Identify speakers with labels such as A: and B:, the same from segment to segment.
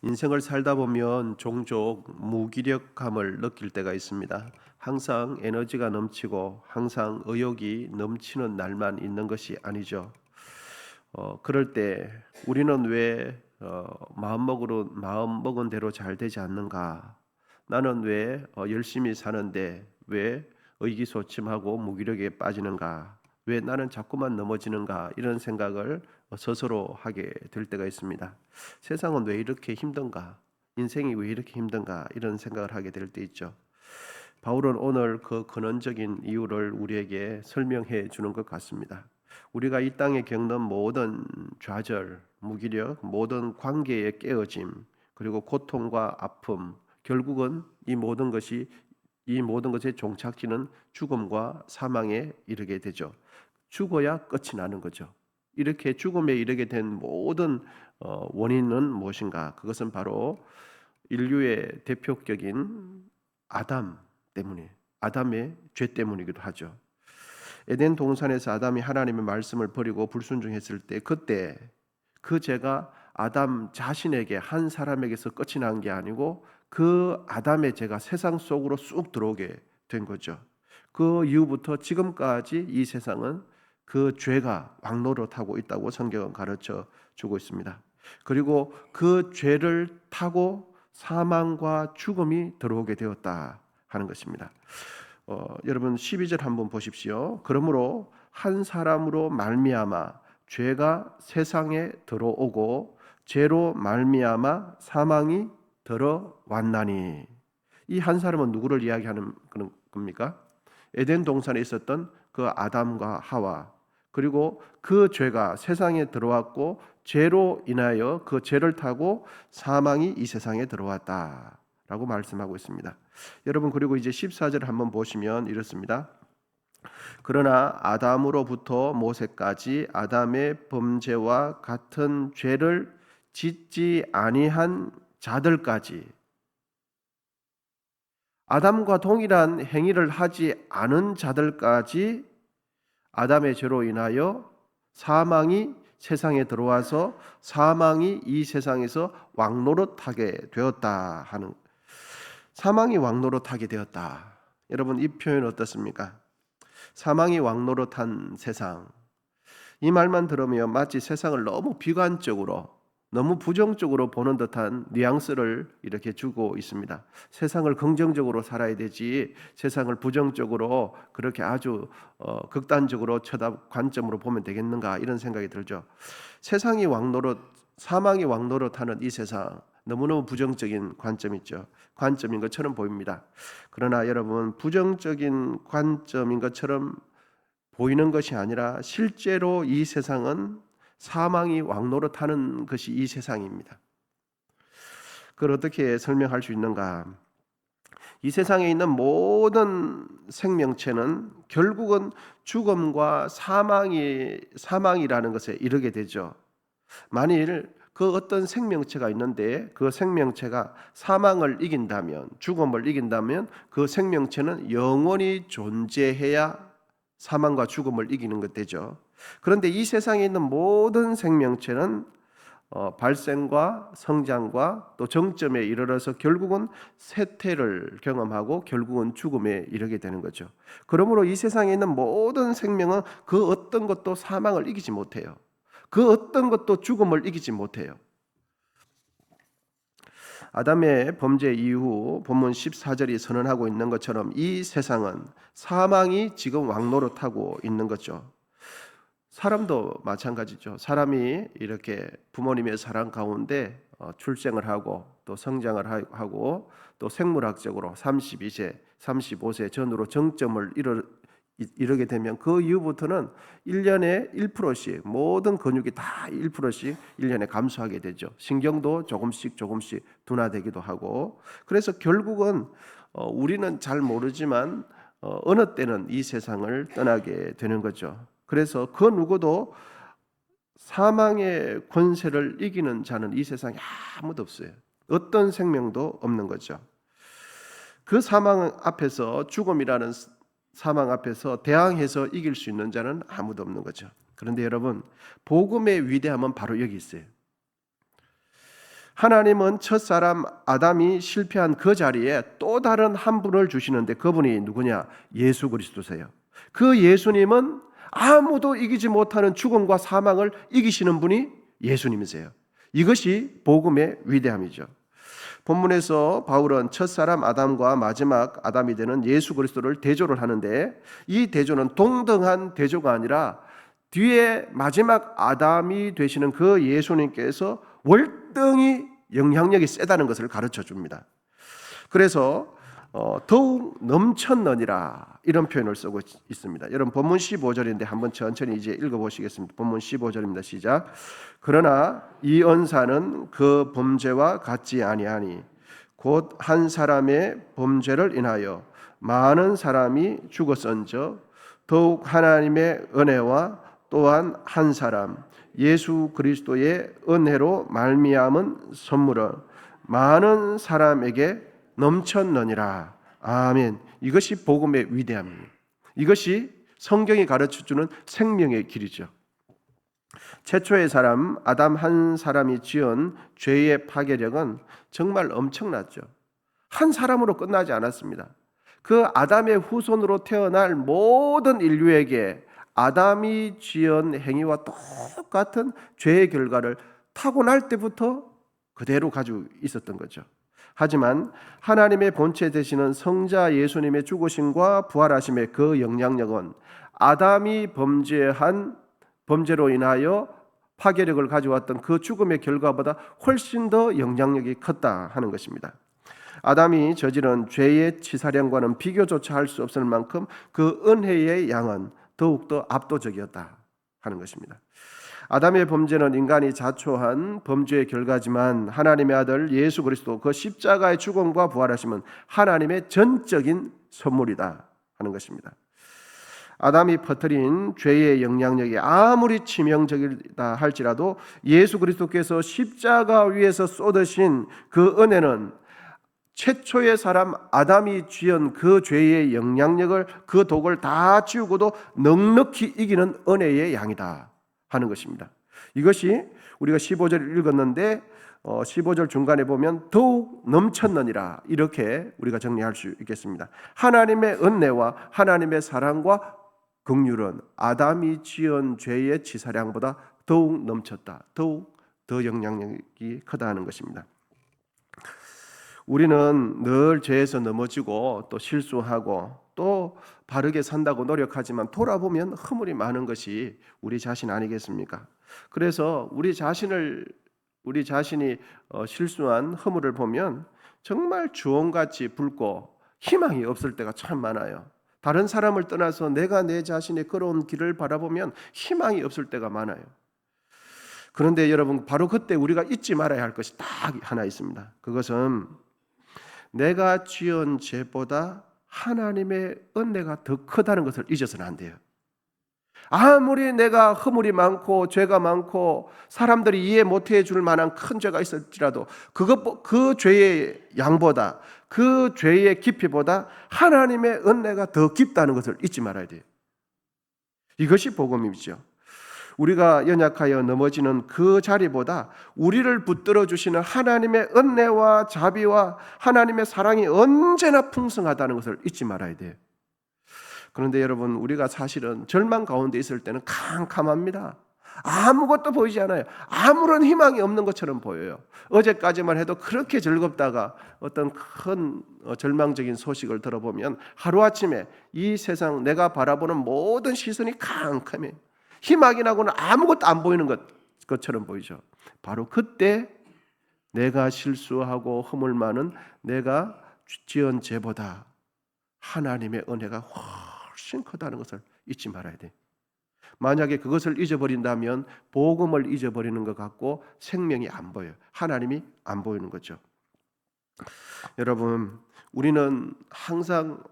A: 인생을 살다 보면 종종 무기력감을 느낄 때가 있습니다. 항상 에너지가 넘치고 항상 의욕이 넘치는 날만 있는 것이 아니죠. 그럴 때 우리는 왜 마음 먹은 대로 잘 되지 않는가? 나는 왜 열심히 사는데 왜 의기소침하고 무기력에 빠지는가? 왜 나는 자꾸만 넘어지는가? 이런 생각을 스스로 하게 될 때가 있습니다. 세상은 왜 이렇게 힘든가? 인생이 왜 이렇게 힘든가? 이런 생각을 하게 될 때 있죠. 바울은 오늘 그 근원적인 이유를 우리에게 설명해 주는 것 같습니다. 우리가 이 땅에 겪는 모든 좌절, 무기력, 모든 관계의 깨어짐, 그리고 고통과 아픔, 결국은 이 모든 것의 종착지는 죽음과 사망에 이르게 되죠. 죽어야 끝이 나는 거죠. 이렇게 죽음에 이르게 된 모든 원인은 무엇인가? 그것은 바로 인류의 대표격인 아담 때문에, 아담의 죄 때문이기도 하죠. 에덴 동산에서 아담이 하나님의 말씀을 버리고 불순종했을 때, 그때 그 죄가 아담 자신에게, 한 사람에게서 끝이 난 게 아니고 그 아담의 죄가 세상 속으로 쑥 들어오게 된 거죠. 그 이후부터 지금까지 이 세상은 그 죄가 왕노릇하고 있다고 성경은 가르쳐 주고 있습니다. 그리고 그 죄를 타고 사망과 죽음이 들어오게 되었다 하는 것입니다. 여러분 12절 한번 보십시오. 그러므로 한 사람으로 말미암아 죄가 세상에 들어오고 죄로 말미암아 사망이 들어왔나니. 이 한 사람은 누구를 이야기하는 겁니까? 에덴 동산에 있었던 그 아담과 하와, 그리고 그 죄가 세상에 들어왔고 죄로 인하여 그 죄를 타고 사망이 이 세상에 들어왔다라고 말씀하고 있습니다. 여러분, 그리고 이제 14절 한번 보시면 이렇습니다. 그러나 아담으로부터 모세까지 아담의 범죄와 같은 죄를 짓지 아니한 자들까지, 아담과 동일한 행위를 하지 않은 자들까지 아담의 죄로 인하여 사망이 세상에 들어와서 사망이 이 세상에서 왕노릇하게 되었다 하는, 사망이 왕노릇하게 되었다. 여러분, 이 표현 어떻습니까? 사망이 왕노릇한 세상. 이 말만 들으면 마치 세상을 너무 비관적으로, 너무 부정적으로 보는 듯한 뉘앙스를 이렇게 주고 있습니다. 세상을 긍정적으로 살아야 되지 세상을 부정적으로 그렇게 아주 극단적으로 관점으로 보면 되겠는가, 이런 생각이 들죠. 세상이 왕노릇, 사망이 왕노릇하는 이 세상, 너무너무 부정적인 관점인 것처럼 보입니다. 그러나 여러분, 부정적인 관점인 것처럼 보이는 것이 아니라 실제로 이 세상은 사망이 왕노릇하는 것이 이 세상입니다. 그걸 어떻게 설명할 수 있는가? 이 세상에 있는 모든 생명체는 결국은 죽음과 사망이라는 것에 이르게 되죠. 만일 그 어떤 생명체가 있는데 그 생명체가 사망을 이긴다면, 죽음을 이긴다면 그 생명체는 영원히 존재해야 사망과 죽음을 이기는 것 되죠. 그런데 이 세상에 있는 모든 생명체는 발생과 성장과 또 정점에 이르러서 결국은 쇠퇴를 경험하고 결국은 죽음에 이르게 되는 거죠. 그러므로 이 세상에 있는 모든 생명은 그 어떤 것도 사망을 이기지 못해요. 그 어떤 것도 죽음을 이기지 못해요. 아담의 범죄 이후 본문 14절이 선언하고 있는 것처럼 이 세상은 사망이 지금 왕노릇하고 있는 거죠. 사람도 마찬가지죠. 사람이 이렇게 부모님의 사랑 가운데 출생을 하고 또 성장을 하고 또 생물학적으로 32세, 35세 전후로 정점을 이르게 되면 그 이후부터는 1년에 1%씩 모든 근육이 다 1%씩 1년에 감소하게 되죠. 신경도 조금씩 둔화되기도 하고, 그래서 결국은 우리는 잘 모르지만 어느 때는 이 세상을 떠나게 되는 거죠. 그래서 그 누구도 사망의 권세를 이기는 자는 이 세상에 아무도 없어요. 어떤 생명도 없는 거죠. 그 사망 앞에서, 죽음이라는 사망 앞에서 대항해서 이길 수 있는 자는 아무도 없는 거죠. 그런데 여러분, 복음의 위대함은 바로 여기 있어요. 하나님은 첫사람 아담이 실패한 그 자리에 또 다른 한 분을 주시는데 그분이 누구냐? 예수 그리스도세요. 그 예수님은 아무도 이기지 못하는 죽음과 사망을 이기시는 분이 예수님이세요. 이것이 복음의 위대함이죠. 본문에서 바울은 첫사람 아담과 마지막 아담이 되는 예수 그리스도를 대조를 하는데 이 대조는 동등한 대조가 아니라 뒤에 마지막 아담이 되시는 그 예수님께서 월등히 영향력이 세다는 것을 가르쳐 줍니다. 그래서 더욱 넘쳤느니라 이런 표현을 쓰고 있습니다. 여러분 본문 15절인데 한번 천천히 이제 읽어보시겠습니다. 본문 15절입니다. 시작. 그러나 이 언사는 그 범죄와 같지 아니하니 곧 한 사람의 범죄를 인하여 많은 사람이 죽었은즉 더욱 하나님의 은혜와 또한 한 사람 예수 그리스도의 은혜로 말미암은 선물은 많은 사람에게 넘쳤느니라. 아멘. 이것이 복음의 위대함입니다. 이것이 성경이 가르쳐주는 생명의 길이죠. 최초의 사람 아담 한 사람이 지은 죄의 파괴력은 정말 엄청났죠. 한 사람으로 끝나지 않았습니다. 그 아담의 후손으로 태어날 모든 인류에게 아담이 지은 행위와 똑같은 죄의 결과를 타고날 때부터 그대로 가지고 있었던 거죠. 하지만 하나님의 본체 되시는 성자 예수님의 죽으심과 부활하심의 그 영향력은 아담이 범죄로 인하여 파괴력을 가져왔던 그 죽음의 결과보다 훨씬 더 영향력이 컸다 하는 것입니다. 아담이 저지른 죄의 치사량과는 비교조차 할 수 없을 만큼 그 은혜의 양은 더욱더 압도적이었다 하는 것입니다. 아담의 범죄는 인간이 자초한 범죄의 결과지만 하나님의 아들 예수 그리스도 그 십자가의 죽음과 부활하심은 하나님의 전적인 선물이다 하는 것입니다. 아담이 퍼뜨린 죄의 영향력이 아무리 치명적이다 할지라도 예수 그리스도께서 십자가 위에서 쏟으신 그 은혜는 최초의 사람 아담이 지은 그 죄의 영향력을 그 독을 다 지우고도 넉넉히 이기는 은혜의 양이다 하는 것입니다. 이것이 우리가 15절 읽었는데 15절 중간에 보면 더욱 넘쳤느니라 이렇게 우리가 정리할 수 있겠습니다. 하나님의 은혜와 하나님의 사랑과 긍휼은 아담이 지은 죄의 치사량보다 더욱 넘쳤다. 더욱 더 영향력이 크다 하는 것입니다. 우리는 늘 죄에서 넘어지고 또 실수하고 또 바르게 산다고 노력하지만 돌아보면 허물이 많은 것이 우리 자신 아니겠습니까? 그래서 우리 자신이 실수한 허물을 보면 정말 주홍같이 붉고 희망이 없을 때가 참 많아요. 다른 사람을 떠나서 내가 내 자신의 걸어온 길을 바라보면 희망이 없을 때가 많아요. 그런데 여러분 바로 그때 우리가 잊지 말아야 할 것이 딱 하나 있습니다. 그것은 내가 지은 죄보다 하나님의 은혜가 더 크다는 것을 잊어서는 안 돼요. 아무리 내가 허물이 많고 죄가 많고 사람들이 이해 못해 줄 만한 큰 죄가 있을지라도 그 죄의 양보다 그 죄의 깊이보다 하나님의 은혜가 더 깊다는 것을 잊지 말아야 돼요. 이것이 복음이죠. 우리가 연약하여 넘어지는 그 자리보다 우리를 붙들어 주시는 하나님의 은혜와 자비와 하나님의 사랑이 언제나 풍성하다는 것을 잊지 말아야 돼요. 그런데 여러분 우리가 사실은 절망 가운데 있을 때는 캄캄합니다. 아무것도 보이지 않아요. 아무런 희망이 없는 것처럼 보여요. 어제까지만 해도 그렇게 즐겁다가 어떤 큰 절망적인 소식을 들어보면 하루아침에 이 세상 내가 바라보는 모든 시선이 캄캄해요. 희망이 나고는 아무것도 안 보이는 것처럼 보이죠. 바로 그때 내가 실수하고 허물 많은 내가 지은 죄보다 하나님의 은혜가 훨씬 크다는 것을 잊지 말아야 돼. 만약에 그것을 잊어버린다면 복음을 잊어버리는 것 같고 생명이 안 보여요. 하나님이 안 보이는 거죠. 여러분 우리는 항상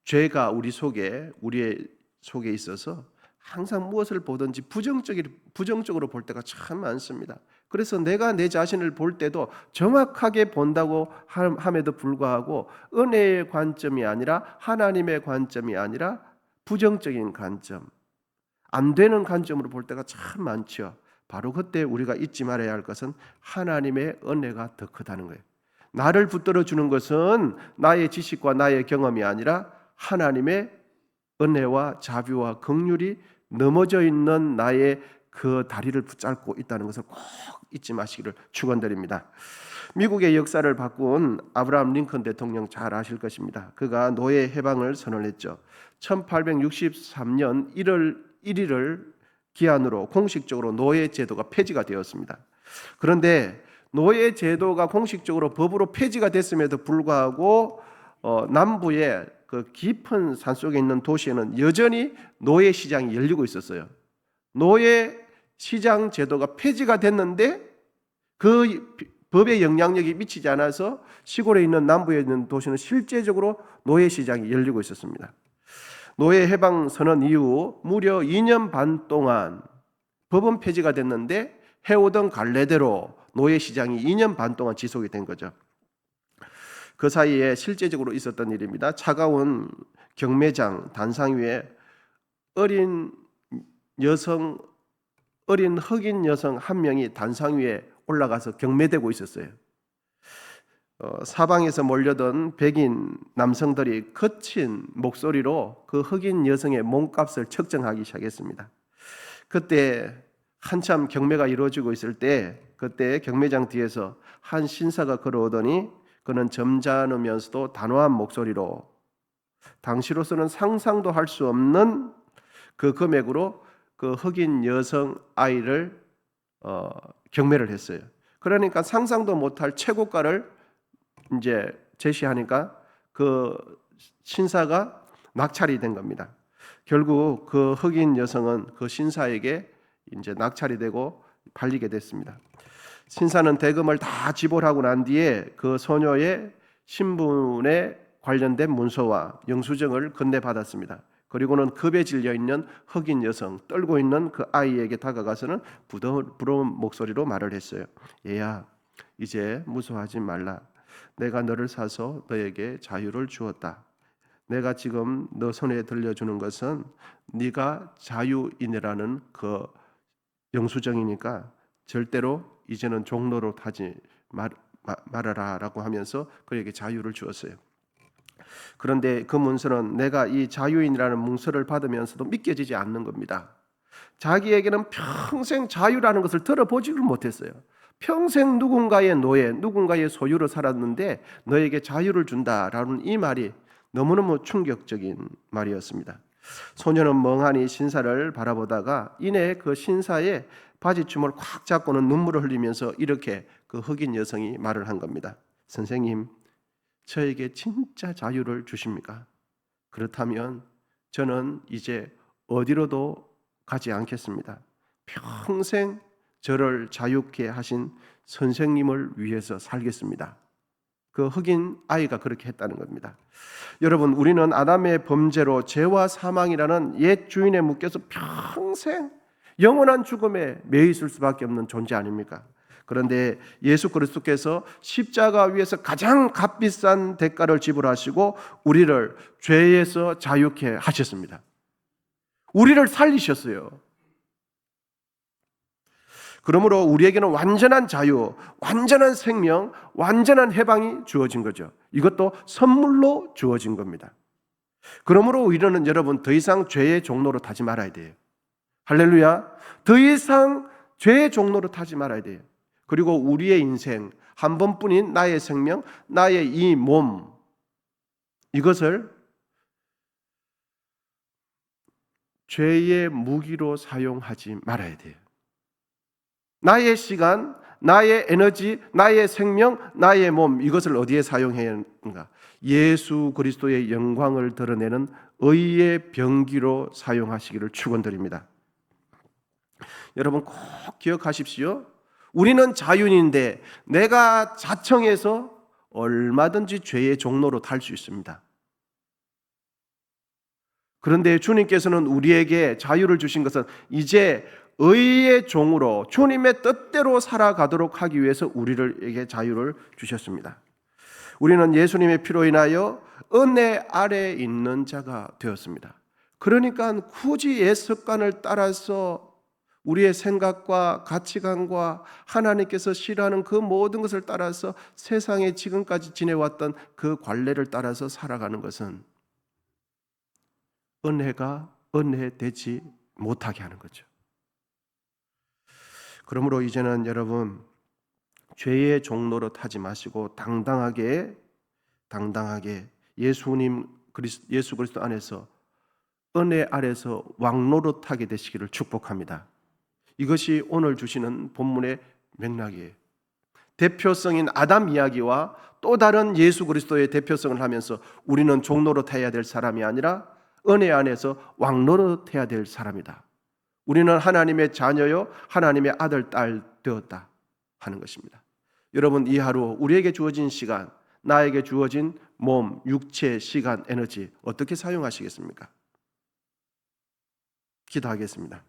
A: 죄가 우리의 속에 있어서 항상 무엇을 보든지 부정적으로 볼 때가 참 많습니다. 그래서 내가 내 자신을 볼 때도 정확하게 본다고 함에도 불구하고 은혜의 관점이 아니라 하나님의 관점이 아니라 부정적인 관점, 안 되는 관점으로 볼 때가 참 많죠. 바로 그때 우리가 잊지 말아야 할 것은 하나님의 은혜가 더 크다는 거예요. 나를 붙들어 주는 것은 나의 지식과 나의 경험이 아니라 하나님의 은혜와 자비와 긍휼이 넘어져 있는 나의 그 다리를 붙잡고 있다는 것을 꼭 잊지 마시기를 축원드립니다. 미국의 역사를 바꾼 아브라함 링컨 대통령 잘 아실 것입니다. 그가 노예 해방을 선언했죠. 1863년 1월 1일을 기한으로 공식적으로 노예 제도가 폐지가 되었습니다. 그런데 노예 제도가 공식적으로 법으로 폐지가 됐음에도 불구하고 남부의 그 깊은 산속에 있는 도시에는 여전히 노예 시장이 열리고 있었어요. 노예 시장 제도가 폐지가 됐는데 그 법의 영향력이 미치지 않아서 시골에 있는 남부에 있는 도시는 실제적으로 노예 시장이 열리고 있었습니다. 노예 해방 선언 이후 무려 2년 반 동안 법은 폐지가 됐는데 해오던 갈래대로 노예 시장이 2년 반 동안 지속이 된 거죠. 그 사이에 실제적으로 있었던 일입니다. 차가운 경매장 단상 위에 어린 흑인 여성 한 명이 단상 위에 올라가서 경매되고 있었어요. 사방에서 몰려든 백인 남성들이 거친 목소리로 그 흑인 여성의 몸값을 측정하기 시작했습니다. 그때 한참 경매가 이루어지고 있을 때 그때 경매장 뒤에서 한 신사가 걸어오더니 그는 점잖으면서도 단호한 목소리로 당시로서는 상상도 할 수 없는 그 금액으로 그 흑인 여성 아이를 경매를 했어요. 그러니까 상상도 못할 최고가를 이제 제시하니까 그 신사가 낙찰이 된 겁니다. 결국 그 흑인 여성은 그 신사에게 이제 낙찰이 되고 팔리게 됐습니다. 신사는 대금을 다 지불하고 난 뒤에 그 소녀의 신분에 관련된 문서와 영수증을 건네받았습니다. 그리고는 급에 질려 있는 흑인 여성, 떨고 있는 그 아이에게 다가가서는 부러운 목소리로 말을 했어요. 얘야, 이제 무서워하지 말라. 내가 너를 사서 너에게 자유를 주었다. 내가 지금 너 손에 들려주는 것은 네가 자유인이라는 그 영수증이니까 절대로 이제는 종로로 타지 말아라라고 하면서 그에게 자유를 주었어요. 그런데 그 문서는 내가 이 자유인이라는 문서를 받으면서도 믿겨지지 않는 겁니다. 자기에게는 평생 자유라는 것을 들어보지를 못했어요. 평생 누군가의 노예, 누군가의 소유로 살았는데 너에게 자유를 준다라는 이 말이 너무너무 충격적인 말이었습니다. 소녀는 멍하니 신사를 바라보다가 이내 그 신사의 바지춤을 콱 잡고는 눈물을 흘리면서 이렇게 그 흑인 여성이 말을 한 겁니다. 선생님, 저에게 진짜 자유를 주십니까? 그렇다면 저는 이제 어디로도 가지 않겠습니다. 평생 저를 자유케 하신 선생님을 위해서 살겠습니다. 그 흑인 아이가 그렇게 했다는 겁니다. 여러분, 우리는 아담의 범죄로 죄와 사망이라는 옛 주인에 묶여서 평생 영원한 죽음에 매여 있을 수밖에 없는 존재 아닙니까? 그런데 예수 그리스도께서 십자가 위에서 가장 값비싼 대가를 지불하시고 우리를 죄에서 자유케 하셨습니다. 우리를 살리셨어요. 그러므로 우리에게는 완전한 자유, 완전한 생명, 완전한 해방이 주어진 거죠. 이것도 선물로 주어진 겁니다. 그러므로 우리는 여러분 더 이상 죄의 종로로 타지 말아야 돼요. 할렐루야. 더 이상 죄의 종로로 타지 말아야 돼요. 그리고 우리의 인생, 한 번뿐인 나의 생명, 나의 이 몸, 이것을 죄의 무기로 사용하지 말아야 돼요. 나의 시간, 나의 에너지, 나의 생명, 나의 몸, 이것을 어디에 사용해야 하는가? 예수 그리스도의 영광을 드러내는 의의 병기로 사용하시기를 축원드립니다. 여러분 꼭 기억하십시오. 우리는 자유인인데 내가 자청해서 얼마든지 죄의 종로로 탈 수 있습니다. 그런데 주님께서는 우리에게 자유를 주신 것은 이제 의의 종으로 주님의 뜻대로 살아가도록 하기 위해서 우리에게 자유를 주셨습니다. 우리는 예수님의 피로 인하여 은혜 아래에 있는 자가 되었습니다. 그러니까 굳이 옛 습관을 따라서 우리의 생각과 가치관과 하나님께서 싫어하는 그 모든 것을 따라서 세상에 지금까지 지내왔던 그 관례를 따라서 살아가는 것은 은혜가 은혜되지 못하게 하는 거죠. 그러므로 이제는 여러분 죄의 종로로 타지 마시고 당당하게 예수 그리스도 안에서 은혜 아래서 왕노로 타게 되시기를 축복합니다. 이것이 오늘 주시는 본문의 맥락이에요. 대표성인 아담 이야기와 또 다른 예수 그리스도의 대표성을 하면서 우리는 종로로 타야 될 사람이 아니라 은혜 안에서 왕노로 타야 될 사람이다. 우리는 하나님의 자녀요 하나님의 아들 딸 되었다 하는 것입니다. 여러분 이 하루 우리에게 주어진 시간, 나에게 주어진 몸, 육체, 시간, 에너지 어떻게 사용하시겠습니까? 기도하겠습니다.